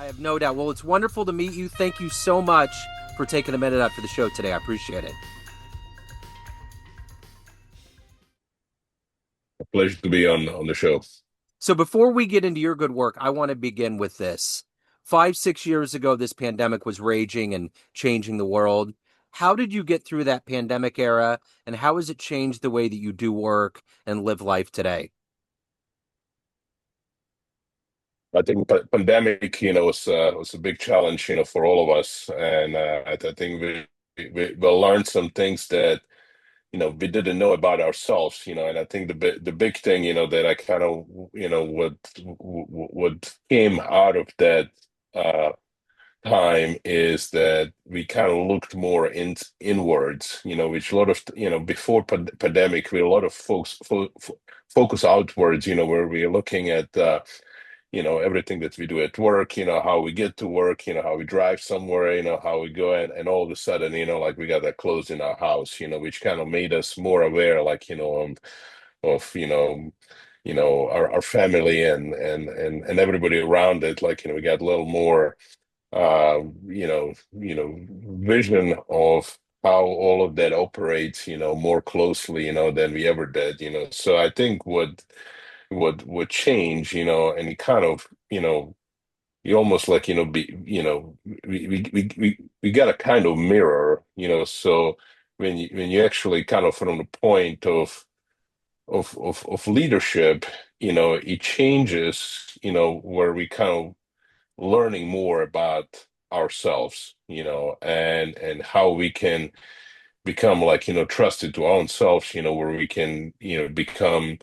I have no doubt. Well, it's wonderful to meet you. Thank you so much for taking a minute out for the show today. I appreciate it. A pleasure to be on the show. So before we get into your good work, I want to begin with this. 5, 6 years ago, this pandemic was raging and changing the world. How did you get through that pandemic era, and how has it changed the way that you do work and live life today? I think pandemic, was a big challenge, for all of us, and I think we learned some things that we didn't know about ourselves, and I think the big thing, that I kind of what came out of that uh, time is that we kind of looked more inwards, which a lot of before pandemic, we a lot of folks focus outwards, where we're looking at. Everything that we do at work, how we get to work, how we drive somewhere, how we go, and all of a sudden, like we got that clothes in our house, which kind of made us more aware, like, of our family and everybody around it. Like, we got a little more vision of how all of that operates, more closely, than we ever did, So I think what change, and it kind of, you almost like, be, we got a kind of mirror, so when you actually kind of from the point of leadership, it changes, where we kind of learning more about ourselves, and how we can become like, trusted to our own selves, where we can, become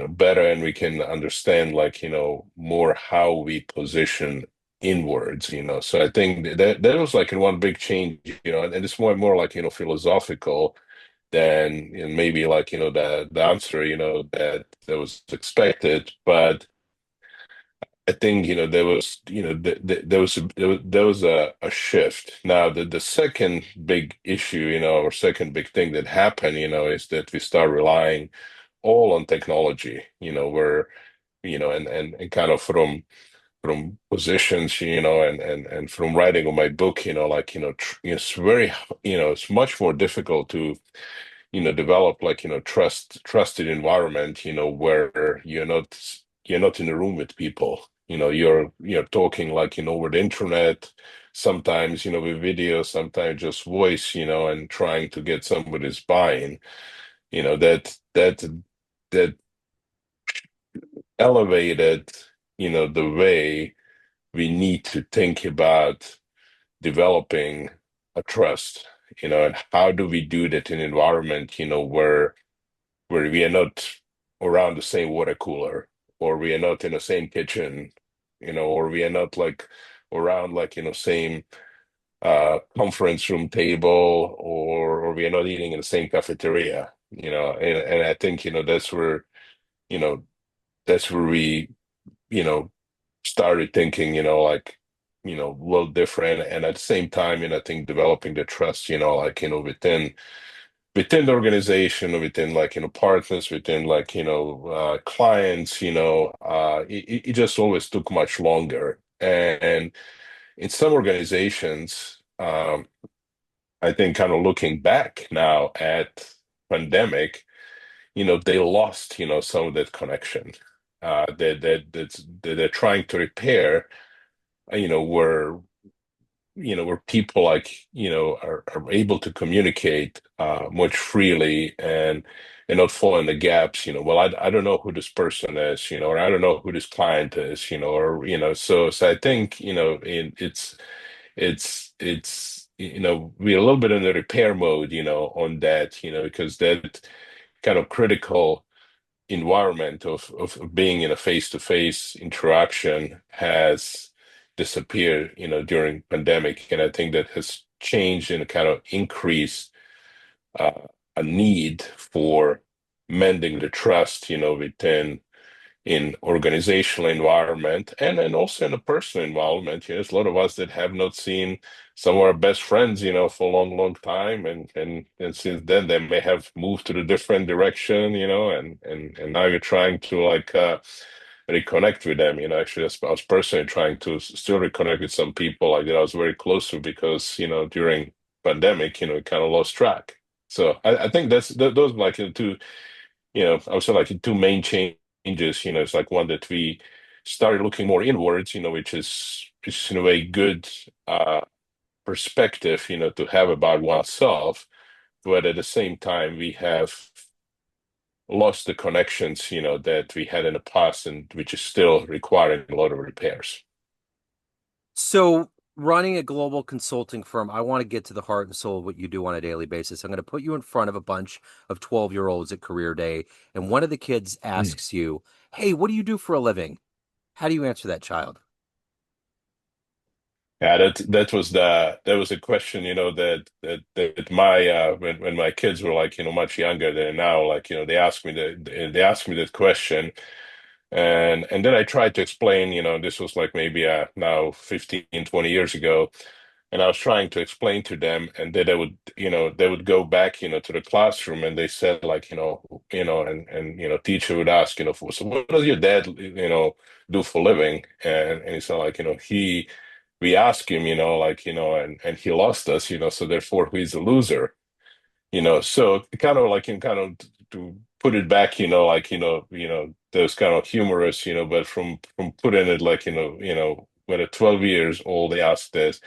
better, and we can understand like, more how we position inwards, so I think that was like one big change, and it's more and more like, philosophical than, maybe like, the answer, that was expected. But I think, there was, there was a shift. Now, the second big issue, or second big thing that happened, is that we start relying all on technology, where, and kind of from positions, and from writing of my book, like, it's very, it's much more difficult to, develop like, trusted environment, where you're not in the room with people. You're talking like, over the internet, sometimes, with video, sometimes just voice, and trying to get somebody's buy-in, that elevated, the way we need to think about developing a trust, and how do we do that in an environment, where we are not around the same water cooler, or we are not in the same kitchen, or we are not like around like, same conference room table, or we are not eating in the same cafeteria, and I think, you know, that's where we, you know, started thinking, like, a little different. And at the same time, I think developing the trust, like, within the organization, within like, partners, within like, clients, it just always took much longer. And in some organizations, I think kind of looking back now at pandemic, they lost, some of that connection that they're trying to repair, where where people like, are able to communicate much freely, and not fall in the gaps, well, I don't know who this person is, or I don't know who this client is, or so I think, it's we're a little bit in the repair mode, on that, because that kind of critical environment of being in a face-to-face interaction has disappeared, during pandemic. And I think that has changed and kind of increased uh, a need for mending the trust, within in organizational environment, and then also in a personal environment. There's a lot of us that have not seen some of our best friends, for a long, long time, and since then they may have moved to the different direction, and now you're trying to like reconnect with them. Actually, I was personally trying to still reconnect with some people like that I was very close to because, during pandemic, kind of lost track. So I think those are like the two, I would say like the two main changes. It's like one that we started looking more inwards, which is in a way good perspective, to have about oneself, but at the same time we have lost the connections, that we had in the past and which is still requiring a lot of repairs. So, running a global consulting firm, I want to get to the heart and soul of what you do on a daily basis. I'm going to put you in front of a bunch of 12-year-olds at career day, and one of the kids Mm. asks you, "Hey, what do you do for a living?" How do you answer that child? Yeah, that was a question, that my when my kids were like, much younger than now, like, they asked me that question. And then I tried to explain, this was like maybe now 15, 20 years ago. And I was trying to explain to them, and then they would go back, to the classroom, and they said like, and teacher would ask, so what does your dad, do for living? And he said like, we asked him, like, and he lost us, so therefore he's a loser. So kind of like in kind of to put it back, like, there's kind of humorous, but from putting it like, when at 12 years old, they asked this,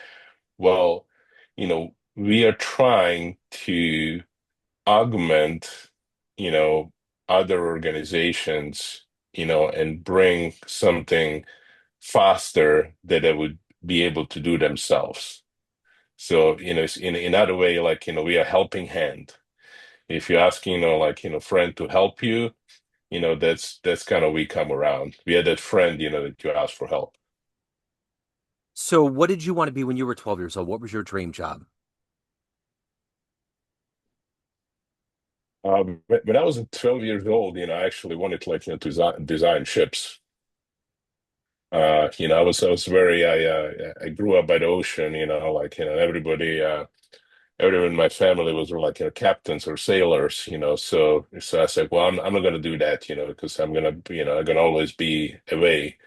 well, we are trying to augment, you know, other organizations, and bring something faster that they would be able to do themselves. So, it's in other way, like, we are helping hand. If you're asking, like, friend to help you, that's kind of we come around. We had that friend, that you ask for help. So, what did you want to be when you were 12 years old? What was your dream job? When I was 12 years old, I actually wanted to, like, to design ships. I was very, I grew up by the ocean, like, everyone in my family was like, captains or sailors, so I said, well, I'm not going to do that, because I'm gonna always be away.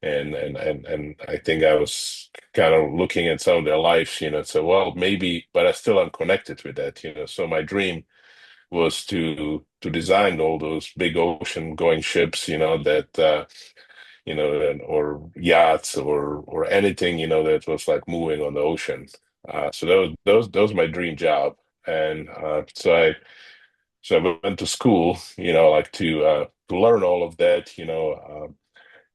And I think I was kind of looking at some of their lives, so, well, maybe, but I still am connected with that, so my dream was to design all those big ocean going ships, that or yachts or anything, that was like moving on the ocean. So those my dream job. And so I went to school, like to learn all of that,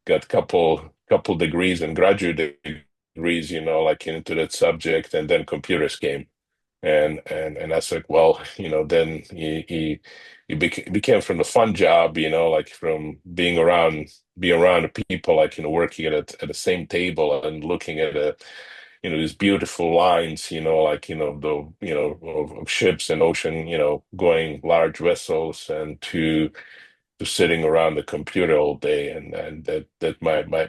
got couple degrees and graduate degrees, like into that subject, and then computers came. And I said, well, then he became from the fun job, like from being around the people, like, working at the same table and looking at these beautiful lines, like, of ships and ocean, going large vessels, and to sitting around the computer all day. And that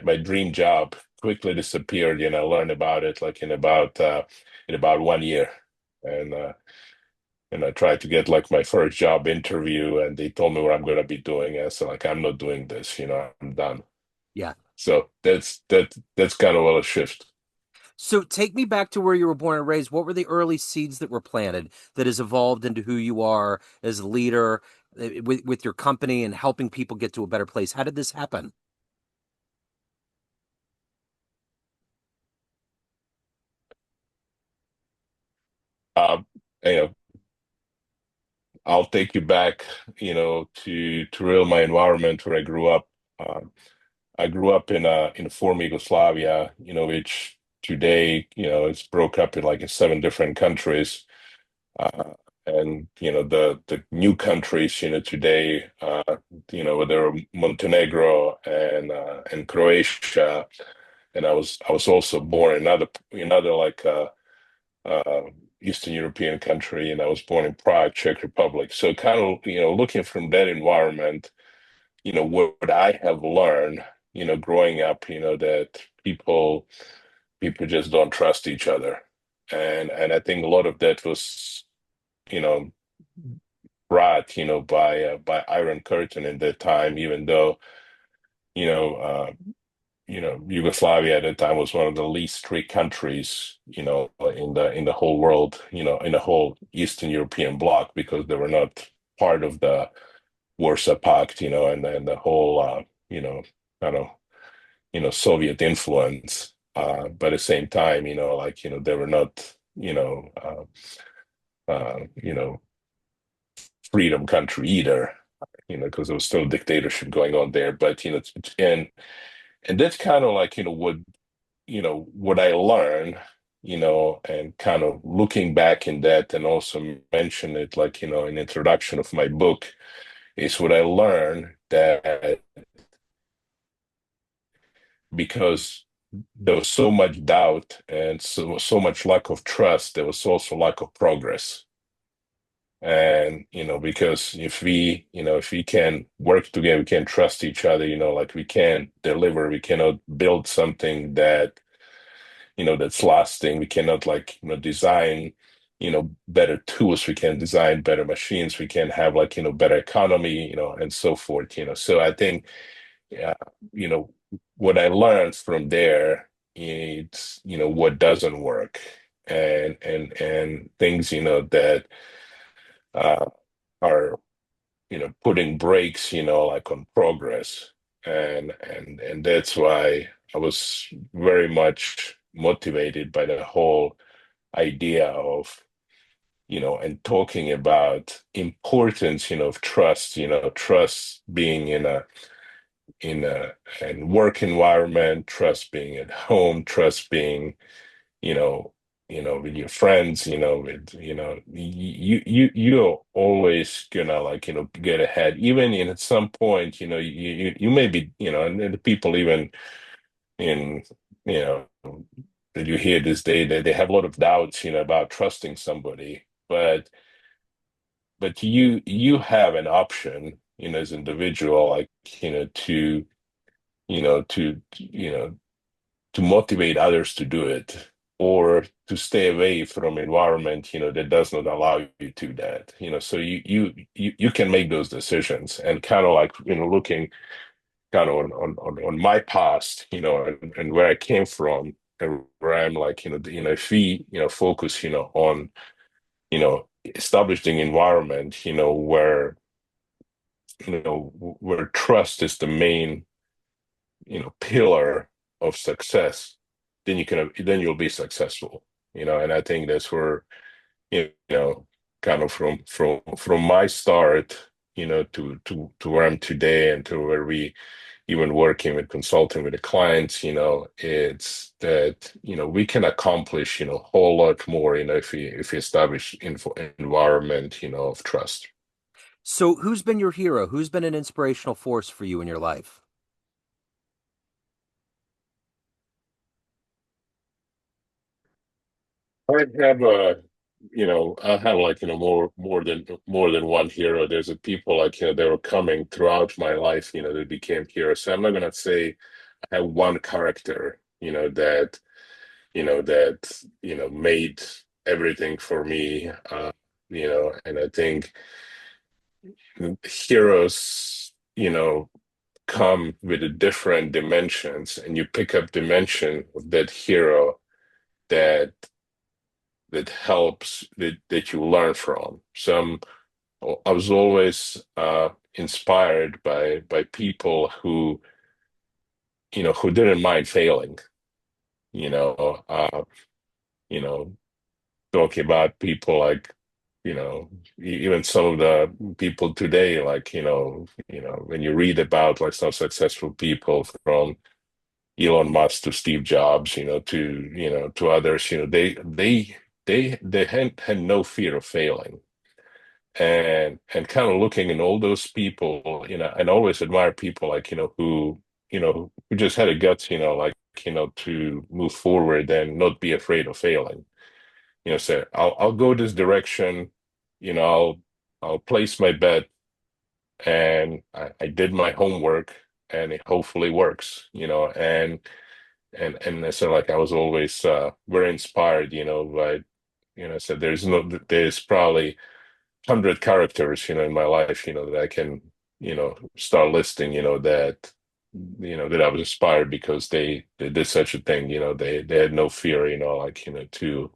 my dream job quickly disappeared. I learned about it like in about 1 year. And I tried to get like my first job interview, and they told me what I'm going to be doing. I said like, I'm not doing this, I'm done. Yeah. So that's kind of a shift. So, take me back to where you were born and raised. What were the early seeds that were planted that has evolved into who you are as a leader with your company and helping people get to a better place? How did this happen? Um, you know, I'll take you back, to real my environment where I grew up. I grew up in former Yugoslavia, which today, it's broke up in like in seven different countries. Uh, and the new countries, today, whether Montenegro and Croatia, and I was also born in another like uh, Eastern European country, and I was born in Prague, Czech Republic. So kind of, looking from that environment, what I have learned, growing up, that people just don't trust each other. And I think a lot of that was, you know, brought, by Iron Curtain in that time, even though, you know, Yugoslavia at the time was one of the least free countries, in the whole world, in the whole Eastern European bloc because they were not part of the Warsaw Pact, and then the whole, kind of, Soviet influence. But at the same time, they were not, freedom country either, because there was still dictatorship going on there. But, and that's kind of like, what I learned, and kind of looking back in that and also mention it like, in introduction of my book is what I learned that because there was so much doubt and so much lack of trust, there was also lack of progress. And because if we can work together, we can trust each other, like we can deliver, we cannot build something that's lasting. We cannot like design better tools, we can design better machines, we can have like better economy, and so forth. So I think yeah, what I learned from there, it's what doesn't work, and things that uh are putting brakes like on progress. And that's why I was very much motivated by the whole idea of and talking about importance of trust, trust being in a and work environment, trust being at home, trust being you know with your friends, with you're always gonna like get ahead, even in at some point, you may be, and the people even in you know that you hear this day that they have a lot of doubts about trusting somebody, but you have an option as an individual, like to to motivate others to do it, or to stay away from environment that does not allow you to do that. So you can make those decisions, and kind of like looking kind of on my past, and where I came from, and where I'm like if we focus on establishing environment where where trust is the main pillar of success, then you'll be successful. And I think that's where kind of from my start to where I'm today, and to where we even working with consulting with the clients, it's that we can accomplish a whole lot more if we establish environment of trust. So, who's been your hero? Who's been an inspirational force for you in your life? I have I have like more than one hero. There's a people like they were coming throughout my life, that became heroes. So I'm not gonna say I have one character, that made everything for me. And I think heroes, come with a different dimensions, and you pick up dimension of that hero that helps that you learn from. I was always inspired by people who didn't mind failing. You know, uh, you know, talking about people like even some of the people today, like when you read about like some successful people from Elon Musk to Steve Jobs, to others, they had no fear of failing. And kind of looking in all those people, and always admire people like who just had a guts, like to move forward and not be afraid of failing. Say I'll go this direction, I'll place my bet, and I did my homework, and it hopefully works. And so like I was always very inspired, by so there's probably 100 characters in my life that I can start listing that that I was inspired because they did such a thing. They had no fear, to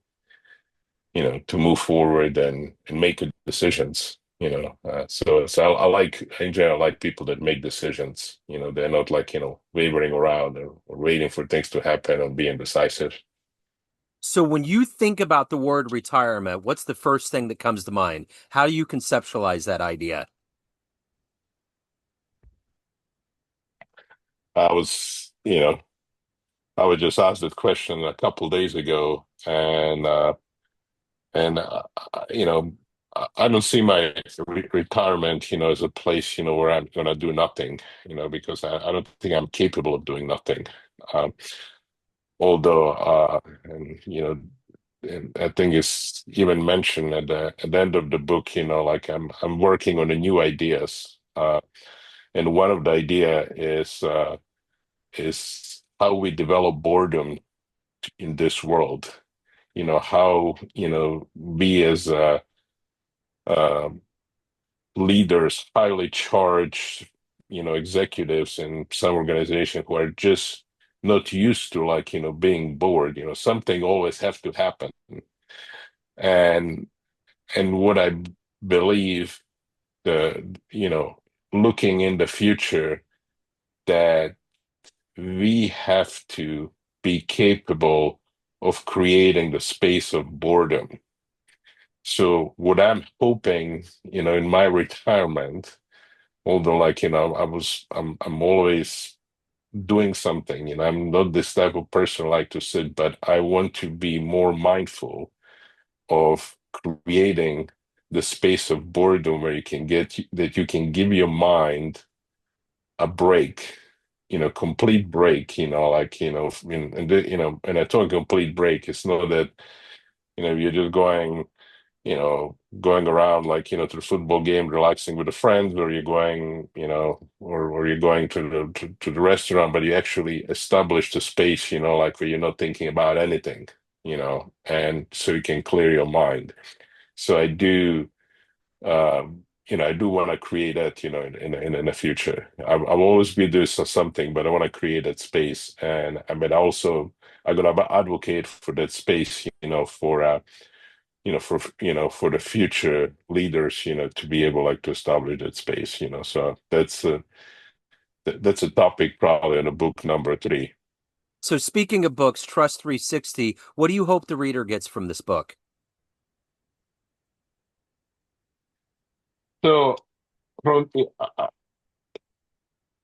move forward and make good decisions. I like in general, I like people that make decisions. They're not like wavering around or waiting for things to happen or being decisive. So when you think about the word retirement, what's the first thing that comes to mind? How do you conceptualize that idea? I was, I was just asked that question a couple days ago, and I don't see my retirement, as a place, where I'm gonna do nothing, because I don't think I'm capable of doing nothing. Um, Although, and I think it's even mentioned at the end of the book, like I'm working on the new ideas, and one of the idea is how we develop boredom in this world. How we as uh, leaders, highly charged, executives in some organization who are just not used to like, being bored, something always have to happen. And what I believe looking in the future that we have to be capable of creating the space of boredom. So what I'm hoping, in my retirement, although like, I'm always doing something, I'm not this type of person like to sit, but I want to be more mindful of creating the space of boredom where you can give your mind a break, complete break, like, and I talk complete break, it's not that, you're just going around like, to the football game, relaxing with the friends, or you're going, or you're going to the restaurant, but you actually establish the space, like where you're not thinking about anything, and so you can clear your mind. So I do want to create that, in the future. I've always been doing something, but I want to create that space, and I mean, also I'm gonna advocate for that space, for the future leaders, to be able like to establish that space, So that's a topic probably in the book number 3. So speaking of books, Trust 360, what do you hope the reader gets from this book? So, from-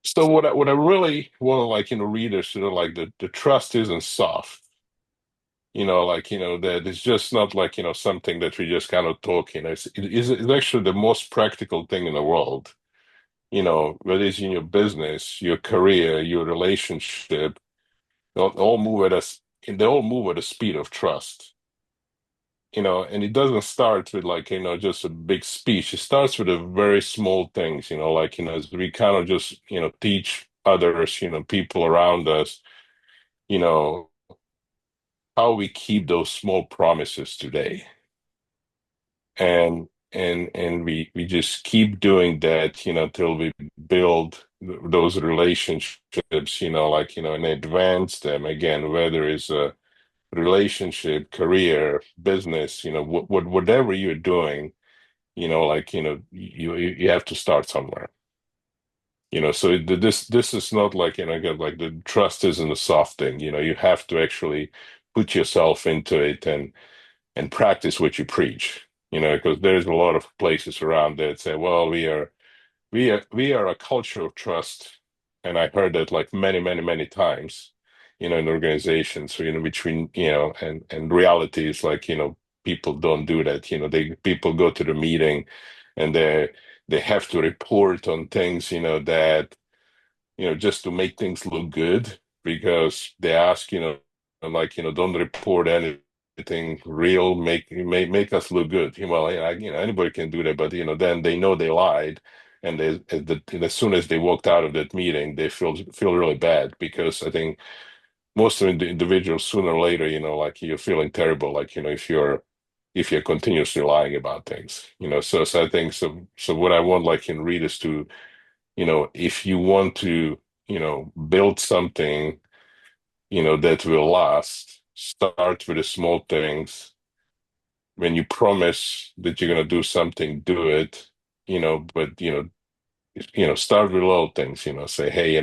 so what I really want to like, readers to know, like the trust isn't soft. Like, that it's just not like, something that we just kind of talk, it's actually the most practical thing in the world. Whether it's in your business, your career, your relationship, all move at us, and they all move at the speed of trust. And it doesn't start with like, just a big speech. It starts with the very small things, like, as we kind of just, teach others, people around us, you know, how we keep those small promises today. And we just keep doing that, till we build those relationships, like, and advance them again, whether it's a relationship, career, business, whatever you're doing, like, you have to start somewhere. So this is not like, again, like the trust isn't a soft thing, you have to actually put yourself into it and practice what you preach, because there's a lot of places around that say, well, we are a culture of trust. And I heard that like many, many, many times, in organizations. So, between, and reality is like, people don't do that. People go to the meeting and they have to report on things, that, just to make things look good, because they ask, like, don't report anything real, make us look good. Well, yeah, anybody can do that, but then they know they lied, and as soon as they walked out of that meeting, they feel really bad, because I think most of the individuals sooner or later, like you're feeling terrible, like if you're continuously lying about things, so I think so what I want like in readers to, if you want to build something, that will last. Start with the small things. When you promise that you're going to do something, do it, but, start with little things, say, hey,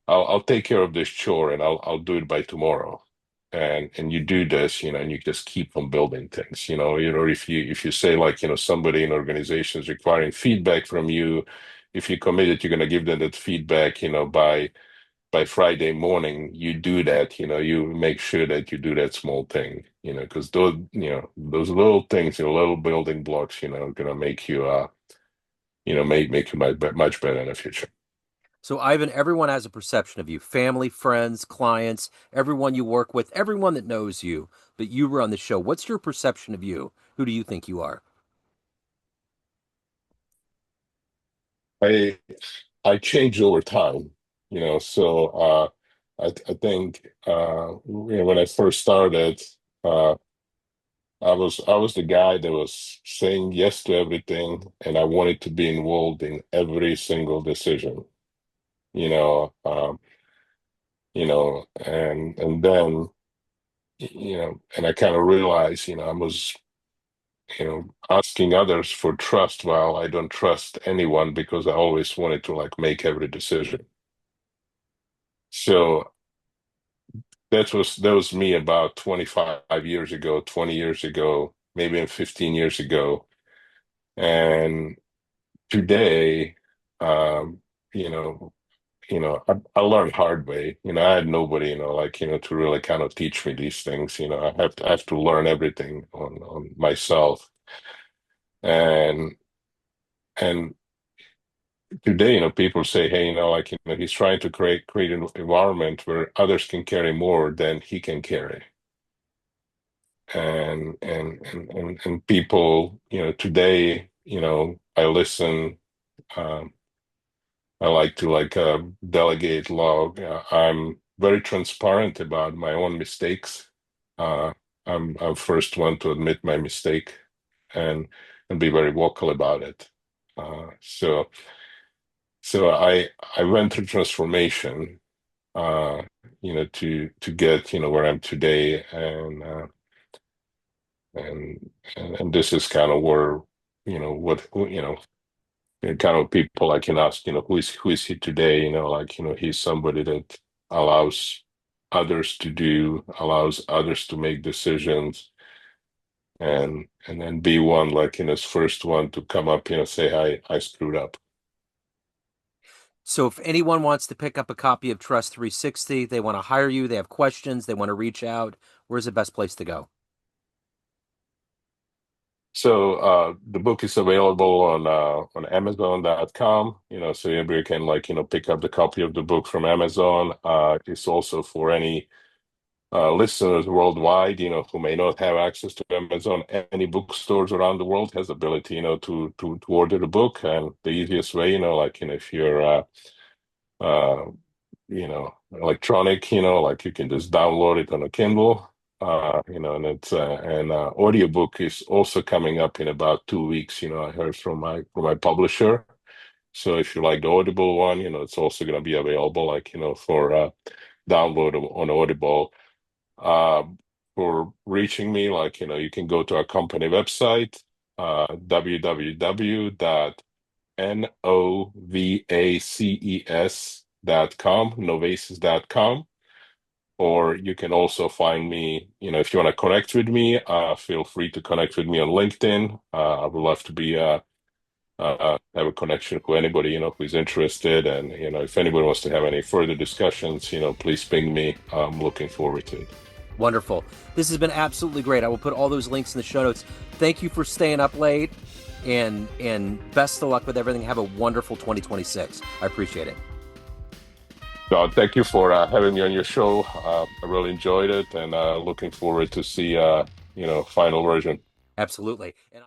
I'll take care of this chore and I'll do it by tomorrow. And you do this, and you just keep on building things, if you say like, somebody in organization is requiring feedback from you, if you commit that you're going to give them that feedback, by Friday morning, you do that, you make sure that you do that small thing, because those little things, little building blocks, are going to make you, make you much better in the future. So, Ivan, everyone has a perception of you, family, friends, clients, everyone you work with, everyone that knows you, but you run the show. What's your perception of you? Who do you think you are? I I changed over time, so I think when I first started, uh, I was the guy that was saying yes to everything, and I wanted to be involved in every single decision, you know, um, and then and I kind of realized, I was asking others for trust while I don't trust anyone because I always wanted to like make every decision. So that was me about 25 years ago, 20 years ago, maybe even 15 years ago. And today, um, you know, I learned hard way. I had nobody, like, to really kind of teach me these things. I have to learn everything on myself. And and today, people say, hey, like, he's trying to create an environment where others can carry more than he can carry. And people, today, I listen. um I like to like delegate log. I'm very transparent about my own mistakes. uh I'm first one to admit my mistake, and be very vocal about it. So I went through transformation, uh to get where I'm today. And this is kind of where, what, and kind of people I can ask, who is he today? Like, he's somebody that allows others to do, allows others to make decisions, and then be one, like, his first one to come up, say, I screwed up. So, if anyone wants to pick up a copy of Trust 360, they want to hire you, they have questions, they want to reach out, where's the best place to go? So the book is available on Amazon.com, so everybody can, like, pick up the copy of the book from Amazon. It's also for any listeners worldwide, who may not have access to Amazon. Any bookstores around the world has the ability, to order the book. And the easiest way, like, if you're uh, electronic, like, you can just download it on a Kindle. And audiobook is also coming up in about 2 weeks. I heard from my publisher. So if you like the Audible one, it's also going to be available, like, for download on Audible. Uh, for reaching me, like, you can go to our company website, www.novaces.com, novaces.com. Or you can also find me, if you want to connect with me, feel free to connect with me on LinkedIn. I would love to have a connection with anybody, who's interested. And, if anybody wants to have any further discussions, please ping me. I'm looking forward to it. Wonderful. This has been absolutely great. I will put all those links in the show notes. Thank you for staying up late, and best of luck with everything. Have a wonderful 2026. I appreciate it. So thank you for having me on your show. I really enjoyed it, and looking forward to see final version. Absolutely. And